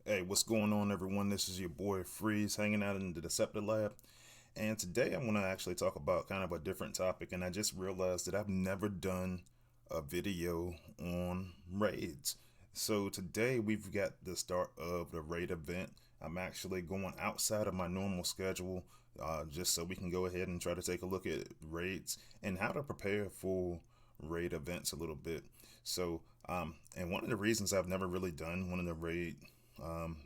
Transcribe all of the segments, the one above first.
Hey, what's going on, everyone? This is your boy Freeze hanging out in the Deceptor Lab. And today I want to actually talk about kind of a different topic. And I just realized that I've never done a video on raids. So today we've got the start of the raid event. I'm actually going outside of my normal schedule just so we can go ahead and try to take a look at raids and how to prepare for raid events a little bit. And one of the reasons I've never really done um,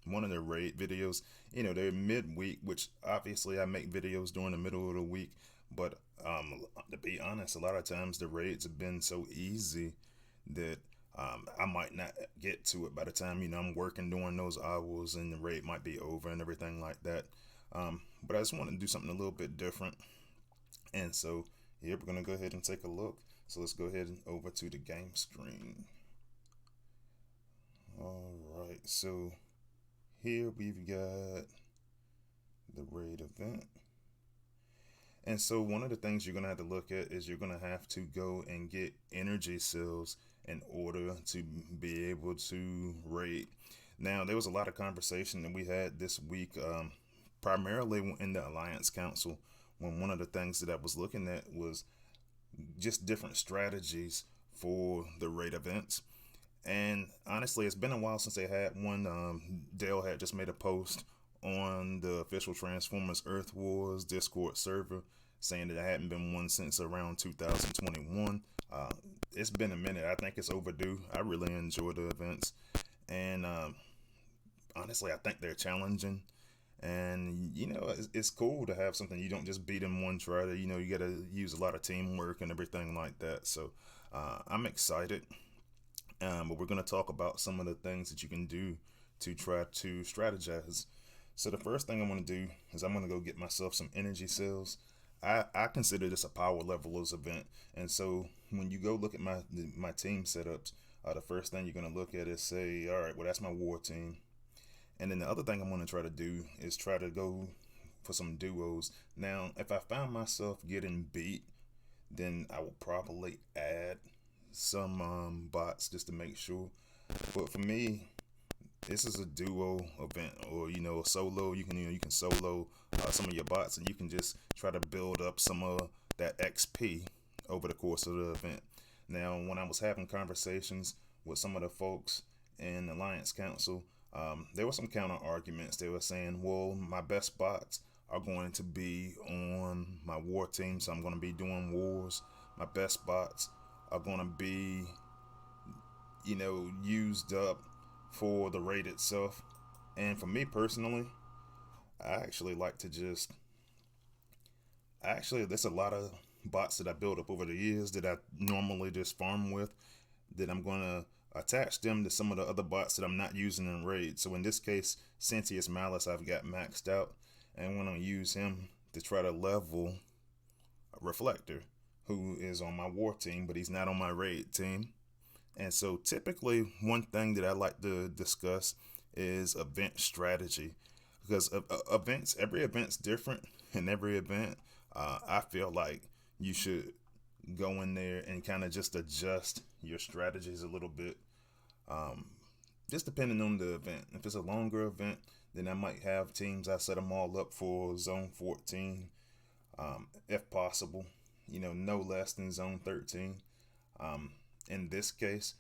one of the raid videos, they're midweek, which obviously I make videos during the middle of the week. But to be honest, a lot of times the raids have been so easy that I might not get to it by the time I'm working during those hours, and the raid might be over and everything like that. But I just want to do something a little bit different, and so here we're gonna go ahead and take a look. So let's go ahead and over to the game screen. All right, so here we've got the raid event. And so one of the things you're going to have to look at is you're going to have to go and get energy cells in order to be able to raid. Now, there was a lot of conversation that we had this week, primarily in the Alliance Council, when one of the things that I was looking at was just different strategies for the raid events. And honestly, it's been a while since they had one. Dale had just made a post on the official Transformers Earth Wars Discord server saying that there hadn't been one since around 2021. It's been a minute. I think it's overdue. I really enjoy the events. And honestly, I think they're challenging. And, it's cool to have something you don't just beat in one try. You got to use a lot of teamwork and everything like that. So I'm excited. But we're going to talk about some of the things that you can do to try to strategize. So the first thing I'm going to do is I'm going to go get myself some energy cells. I consider this a power levelers event. And so when you go look at my team setups, the first thing you're going to look at is say, all right, well, that's my war team. And then the other thing I'm going to try to do is try to go for some duos. Now, if I find myself getting beat, then I will probably add some bots just to make sure. But for me, this is a duo event, or a solo. You can solo some of your bots, and you can just try to build up some of that XP over the course of the event. Now, when I was having conversations with some of the folks in the Alliance Council, there were some counter arguments. They were saying, well, my best bots are going to be on my war team, so I'm going to be doing wars. My best bots are going to be, used up for the raid itself. And for me personally, I actually like to just, there's a lot of bots that I built up over the years that I normally just farm with, that I'm going to attach them to some of the other bots that I'm not using in raid. So in this case, Sentius Malice I've got maxed out, and I'm going to use him to try to level Reflector, who is on my war team, but he's not on my raid team. And so typically one thing that I like to discuss is event strategy, because every event's different, and every event, I feel like you should go in there and kind of just adjust your strategies a little bit, just depending on the event. If it's a longer event, then I might have teams, I set them all up for zone 14, if possible, no less than zone 13. In this case,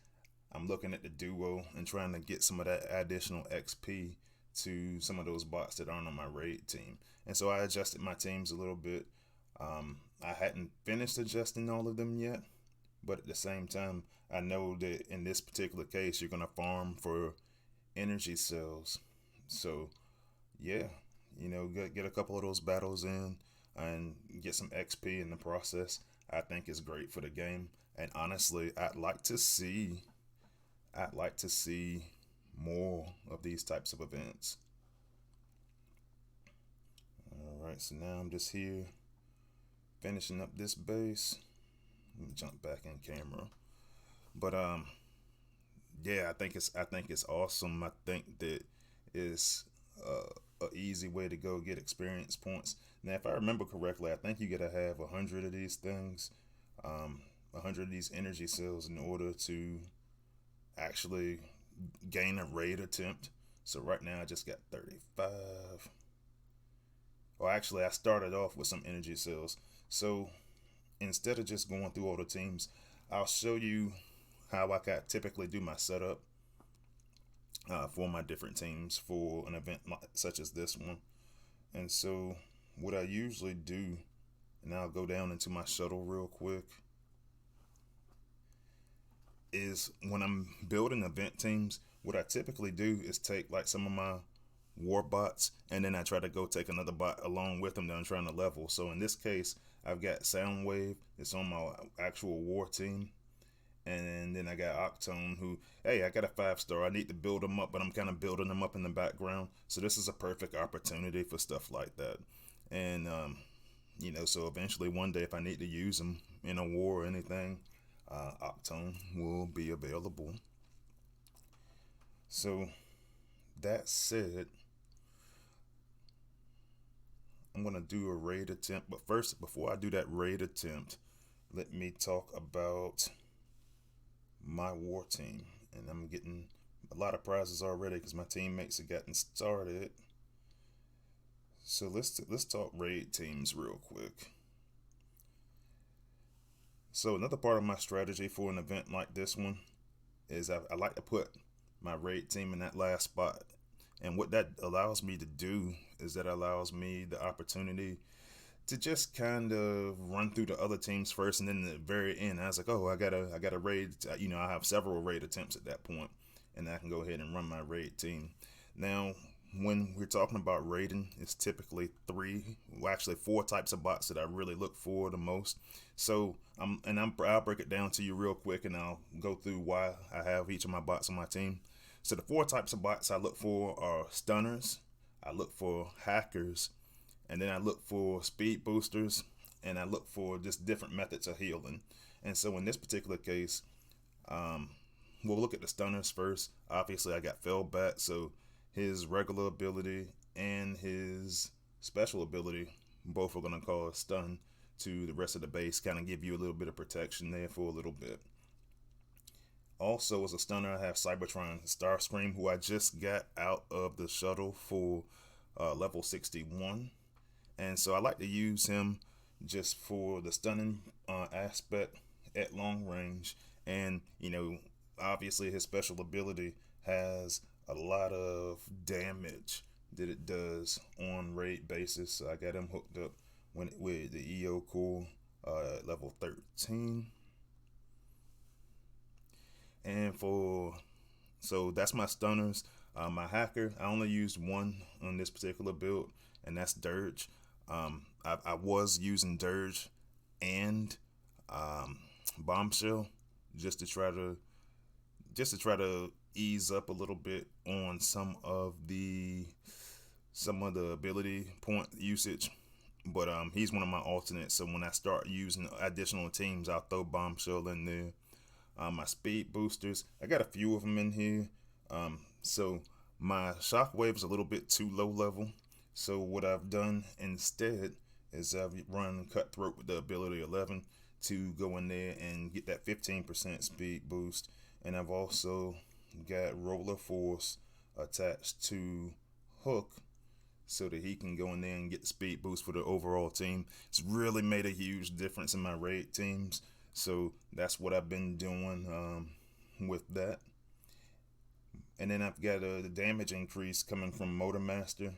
I'm looking at the duo and trying to get some of that additional XP to some of those bots that aren't on my raid team. And so I adjusted my teams a little bit. I hadn't finished adjusting all of them yet, but at the same time, I know that in this particular case, you're going to farm for energy cells. So, yeah, get a couple of those battles in and get some XP in the process. I think is great for the game. And honestly, I'd like to see more of these types of events. All right, so now I'm just here finishing up this base. Let me jump back in camera. But yeah, I think it's awesome. I think that it's a easy way to go get experience points. Now, if I remember correctly, I think you gotta have 100 of these things, 100 of these energy cells in order to actually gain a raid attempt. So right now I just got 35. Or actually, I started off with some energy cells. So instead of just going through all the teams, I'll show you how I typically do my setup for my different teams for an event such as this one. And so what I usually do, and I'll go down into my shuttle real quick, is when I'm building event teams, what I typically do is take like some of my war bots, and then I try to go take another bot along with them that I'm trying to level. So in this case, I've got Soundwave, it's on my actual war team. And then I got Octone, who, hey, I got a 5-star. I need to build them up, but I'm kind of building them up in the background. So this is a perfect opportunity for stuff like that. And, so eventually one day if I need to use them in a war or anything, Octone will be available. So that said, I'm going to do a raid attempt. But first, before I do that raid attempt, let me talk about my war team. And I'm getting a lot of prizes already because my teammates have gotten started. So let's talk raid teams real quick. So another part of my strategy for an event like this one is I like to put my raid team in that last spot. And what that allows me to do is that allows me the opportunity to just kind of run through the other teams first, and then at the very end, I was like, oh, I got a raid. I have several raid attempts at that point, and I can go ahead and run my raid team. Now, when we're talking about raiding, it's typically four types of bots that I really look for the most. So I'll break it down to you real quick, and I'll go through why I have each of my bots on my team. So the 4 types of bots I look for are stunners, I look for hackers, and then I look for speed boosters, and I look for just different methods of healing. And so in this particular case, we'll look at the stunners first. Obviously, I got Fellbat, so his regular ability and his special ability both are going to cause stun to the rest of the base, kind of give you a little bit of protection there for a little bit. Also, as a stunner, I have Cybertron Starscream, who I just got out of the shuttle for level 61. And so I like to use him just for the stunning aspect at long range. And, obviously his special ability has a lot of damage that it does on raid basis. So I got him hooked up with the EO core level 13. And so that's my stunners. My hacker, I only used one on this particular build, and that's Dirge. I was using Dirge and Bombshell just to try to ease up a little bit on some of the ability point usage. But he's one of my alternates, so when I start using additional teams, I'll throw Bombshell in there. My speed boosters, I got a few of them in here. So my Shockwave is a little bit too low level. So what I've done instead is I've run Cutthroat with the ability 11 to go in there and get that 15% speed boost. And I've also got Roller Force attached to Hook so that he can go in there and get the speed boost for the overall team. It's really made a huge difference in my raid teams. So that's what I've been doing with that. And then I've got the damage increase coming from Motormaster,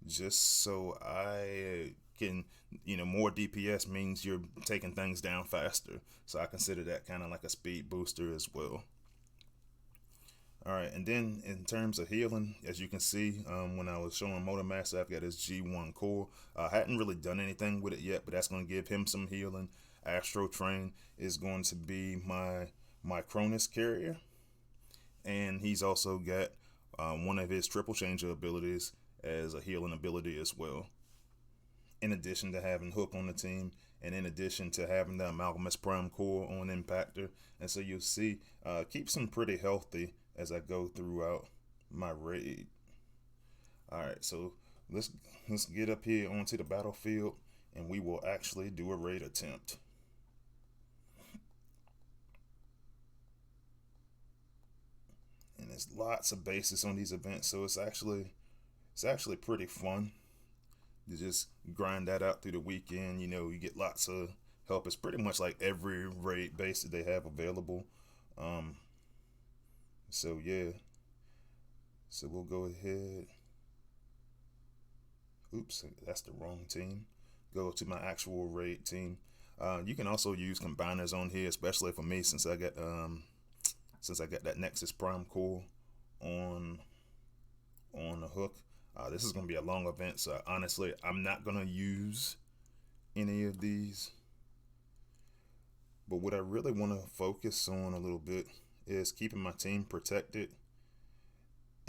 just so I can, more DPS means you're taking things down faster. So I consider that kind of like a speed booster as well. All right, and then in terms of healing, as you can see, when I was showing Motormaster, I've got his G1 core. I hadn't really done anything with it yet, but that's going to give him some healing. Astro Train is going to be my Cronus carrier, and he's also got one of his triple changer abilities as a healing ability as well, in addition to having Hook on the team, and in addition to having the Amalgamus Prime core on Impactor. And so you'll see keeps him pretty healthy as I go throughout my raid. Alright, so let's get up here onto the battlefield, and we will actually do a raid attempt. And there's lots of bases on these events, so it's actually pretty fun. You just grind that out through the weekend. You get lots of help. It's pretty much like every raid base that they have available. Um, so yeah, so we'll go ahead. Oops, that's the wrong team. Go to my actual raid team. You can also use combiners on here, especially for me since I got that Nexus Prime core on the hook. This is gonna be a long event, so honestly, I'm not gonna use any of these. But what I really want to focus on a little bit is keeping my team protected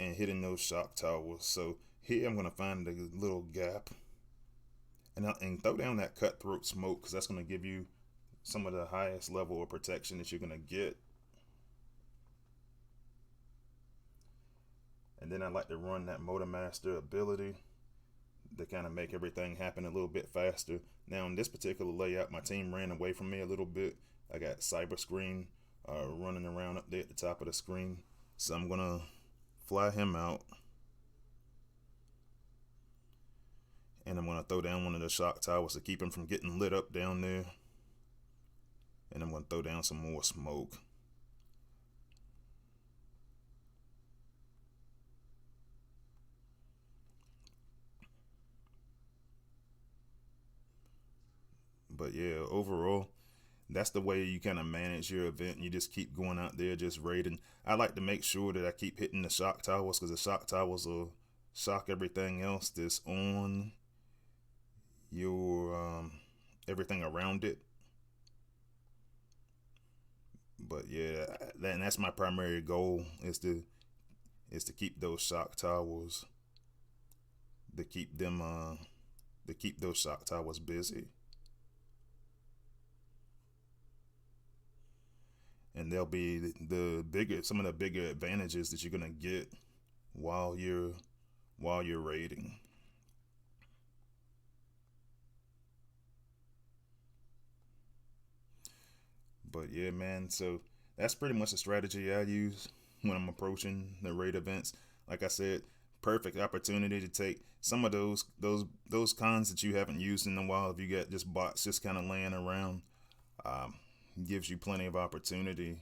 and hitting those shock towers. So here I'm gonna find a little gap and throw down that cutthroat smoke, because that's gonna give you some of the highest level of protection that you're gonna get. And then I like to run that Motormaster ability to kind of make everything happen a little bit faster. Now in this particular layout, my team ran away from me a little bit. I got Cyberscream running around up there at the top of the screen. So I'm gonna fly him out. And I'm gonna throw down one of the shock towers to keep him from getting lit up down there. And I'm gonna throw down some more smoke. But yeah, overall, that's the way you kind of manage your event. You just keep going out there, just raiding. I like to make sure that I keep hitting the shock towers, because the shock towers will shock everything else that's on your everything around it. But yeah, that's my primary goal is to keep those shock towers, to keep those shock towers busy. And they'll be some of the bigger advantages that you're gonna get while you're raiding. But yeah, man, so that's pretty much the strategy I use when I'm approaching the raid events. Like I said, perfect opportunity to take some of those cons that you haven't used in a while. If you got just bots just kind of laying around, um, gives you plenty of opportunity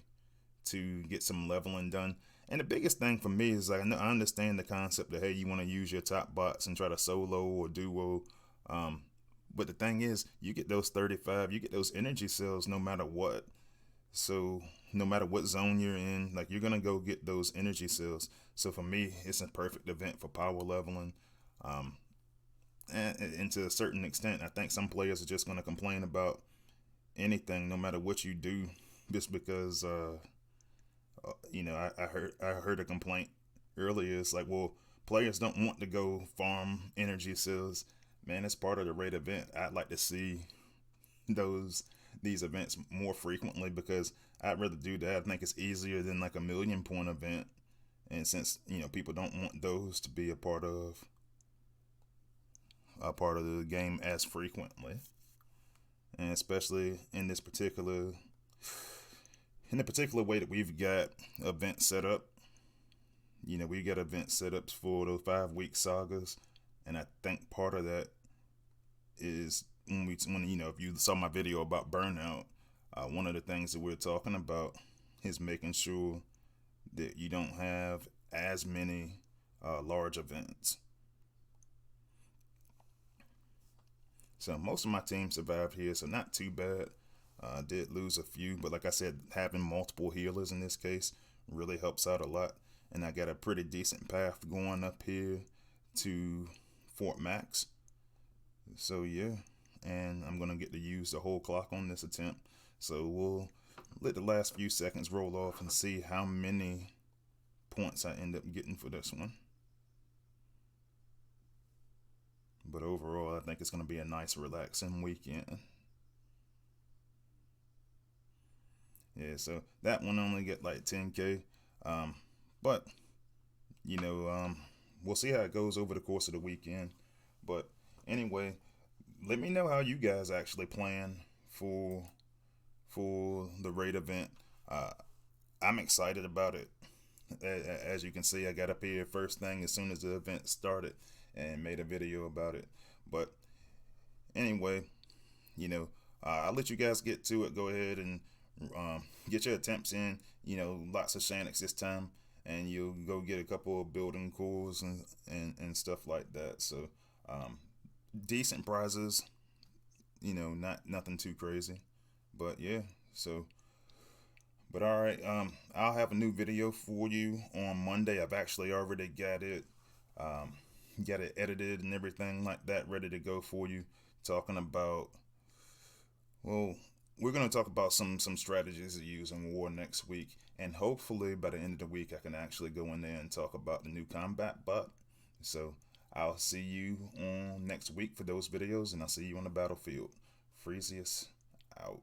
to get some leveling done. And the biggest thing for me is, like, I understand the concept that, hey, you want to use your top bots and try to solo or duo. But the thing is, you get those 35, you get those energy cells no matter what. So no matter what zone you're in, like, you're gonna go get those energy cells. So for me, it's a perfect event for power leveling. And to a certain extent, I think some players are just gonna complain about anything, no matter what you do, just because I heard a complaint earlier. It's like, well, players don't want to go farm energy cells. Man, it's part of the raid event. I'd like to see these events more frequently, because I'd rather do that. I think it's easier than like a 1,000,000 point event. And since people don't want those to be a part of the game as frequently, and especially in the particular way that we've got events set up. We got event setups for those 5-week sagas, and I think part of that is when if you saw my video about burnout, one of the things that we're talking about is making sure that you don't have as many large events. So most of my team survived here, so not too bad. Did lose a few, but like I said, having multiple healers in this case really helps out a lot. And I got a pretty decent path going up here to Fort Max. So yeah, and I'm gonna get to use the whole clock on this attempt. So we'll let the last few seconds roll off and see how many points I end up getting for this one. But overall, I think it's gonna be a nice, relaxing weekend. Yeah, so that one only get like 10K. But we'll see how it goes over the course of the weekend. But anyway, let me know how you guys actually plan for the raid event. I'm excited about it. As you can see, I got up here first thing as soon as the event started and made a video about it. But anyway, you know, I'll let you guys get to it. Go ahead and get your attempts in. You know, lots of Shanix this time, and you'll go get a couple of building cores and stuff like that. So, decent prizes. You know, not nothing too crazy, but yeah. So, but all right, I'll have a new video for you on Monday. I've actually already um, got it edited and everything like that, ready to go for you. Talking about, well, we're gonna talk about some strategies to use in war next week, and hopefully by the end of the week I can actually go in there and talk about the new combat bot. So I'll see you on next week for those videos, and I'll see you on the battlefield. Freezius out.